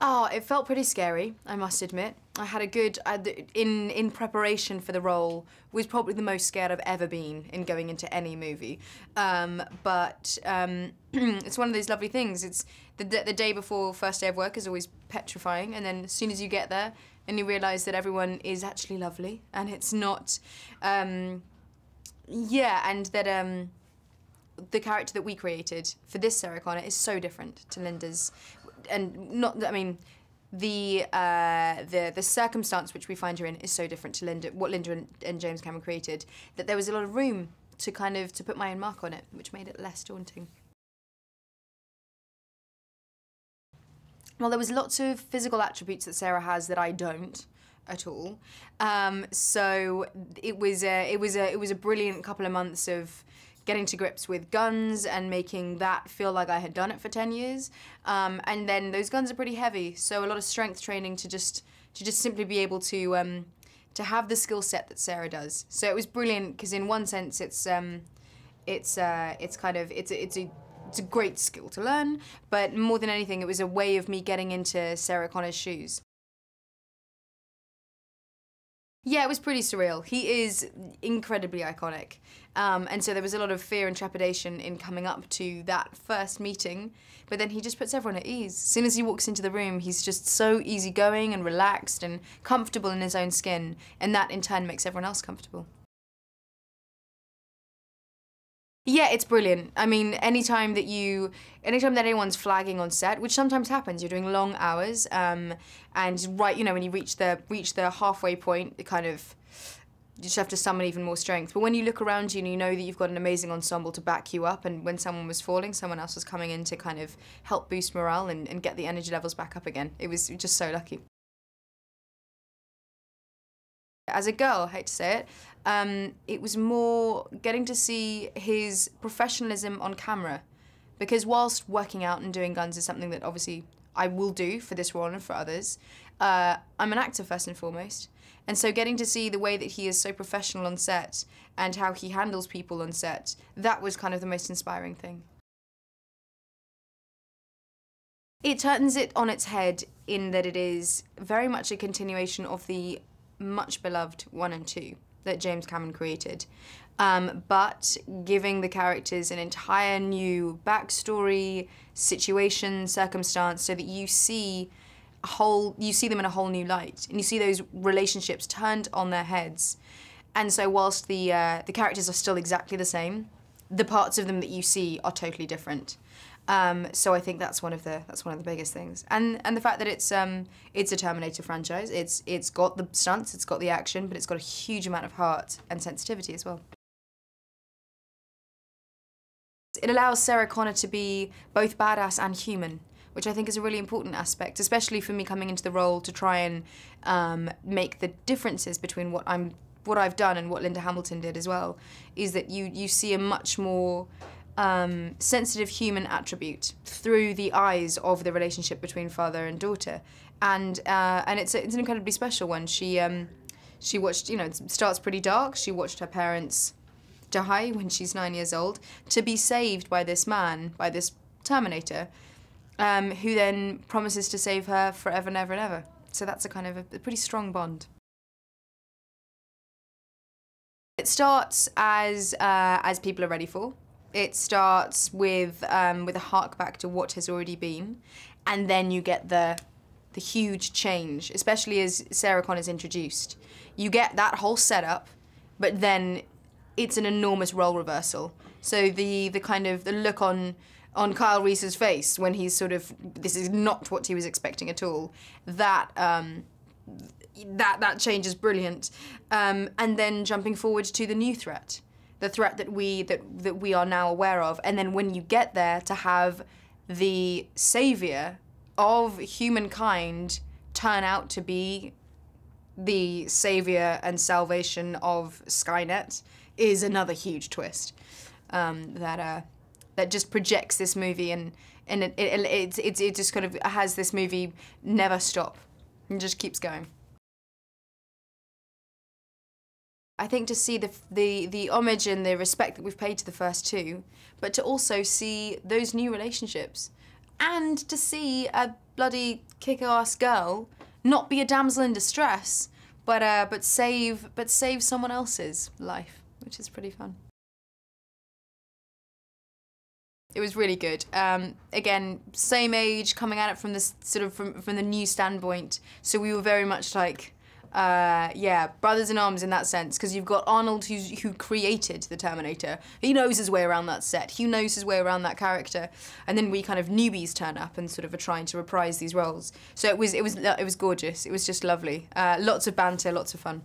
Oh, it felt pretty scary, I must admit. I had a good, in preparation for the role, was probably the most scared I've ever been in going into any movie. But it's one of those lovely things. It's the day before first day of work is always petrifying, and then as soon as you get there and you realise that everyone is actually lovely, and it's not, yeah, and that the character that we created for this Sarah Connor is so different to Linda's, and not, I mean, the circumstance which we find her in is so different to what Linda and James Cameron created, that there was a lot of room to to put my own mark on it, which made it less daunting. Well, there was lots of physical attributes that Sarah has that I don't at all. So it was a brilliant couple of months of getting to grips with guns and making that feel like I had done it for 10 years. And then those guns are pretty heavy, so a lot of strength training to just simply be able to have the skill set that Sarah does. So it was brilliant because in one sense it's a great skill to learn, but more than anything it was a way of me getting into Sarah Connor's shoes. Yeah, it was pretty surreal. He is incredibly iconic. And so there was a lot of fear and trepidation in coming up to that first meeting, but then he just puts everyone at ease. As soon as he walks into the room, he's just so easygoing and relaxed and comfortable in his own skin, and that in turn makes everyone else comfortable. Yeah, it's brilliant. I mean, anytime that anyone's flagging on set, which sometimes happens, you're doing long hours, and right, you know, when you reach the halfway point, you just have to summon even more strength. But when you look around you and you know that you've got an amazing ensemble to back you up, and when someone was falling, someone else was coming in to kind of help boost morale and get the energy levels back up again. It was just so lucky. As a girl, I hate to say it was more getting to see his professionalism on camera. Because whilst working out and doing guns is something that obviously I will do for this role and for others, I'm an actor first and foremost. And so getting to see the way that he is so professional on set and how he handles people on set, that was kind of the most inspiring thing. It turns it on its head in that it is very much a continuation of the much beloved 1 and 2 that James Cameron created, but giving the characters an entire new backstory, situation, circumstance, so that you see them in a whole new light, and you see those relationships turned on their heads. And so whilst the characters are still exactly the same, the parts of them that you see are totally different. So I think that's one of the biggest things, and the fact that it's a Terminator franchise. It's got the stunts, it's got the action, but it's got a huge amount of heart and sensitivity as well. It allows Sarah Connor to be both badass and human, which I think is a really important aspect, especially for me coming into the role to try and make the differences between what I've done and what Linda Hamilton did as well. Is that you see a much more sensitive human attribute through the eyes of the relationship between father and daughter, and it's an incredibly special one. She watched, you know, it starts pretty dark. She watched her parents die when she's 9 years old to be saved by this man, by this Terminator, who then promises to save her forever and ever and ever. So that's a kind of a pretty strong bond. It starts as people are ready for. It starts with a hark back to what has already been, and then you get the huge change, especially as Sarah Connor's introduced. You get that whole setup, but then it's an enormous role reversal. So the look on Kyle Reese's face when he's sort of, this is not what he was expecting at all, that change is brilliant. And then jumping forward to the new threat. The threat that we are now aware of, and then when you get there, to have the savior of humankind turn out to be the savior and salvation of SkyNet is another huge twist that just projects this movie, and it just kind of has this movie never stop and just keeps going. I think to see the homage and the respect that we've paid to the first two, but to also see those new relationships and to see a bloody kick-ass girl not be a damsel in distress, but save someone else's life, which is pretty fun. It was really good. Again, same age, coming at it from this sort of from the new standpoint. So we were very much like, yeah, brothers in arms in that sense. Because you've got Arnold, who created the Terminator. He knows his way around that set. He knows his way around that character. And then we kind of newbies turn up and sort of are trying to reprise these roles. So it was gorgeous. It was just lovely. Lots of banter, lots of fun.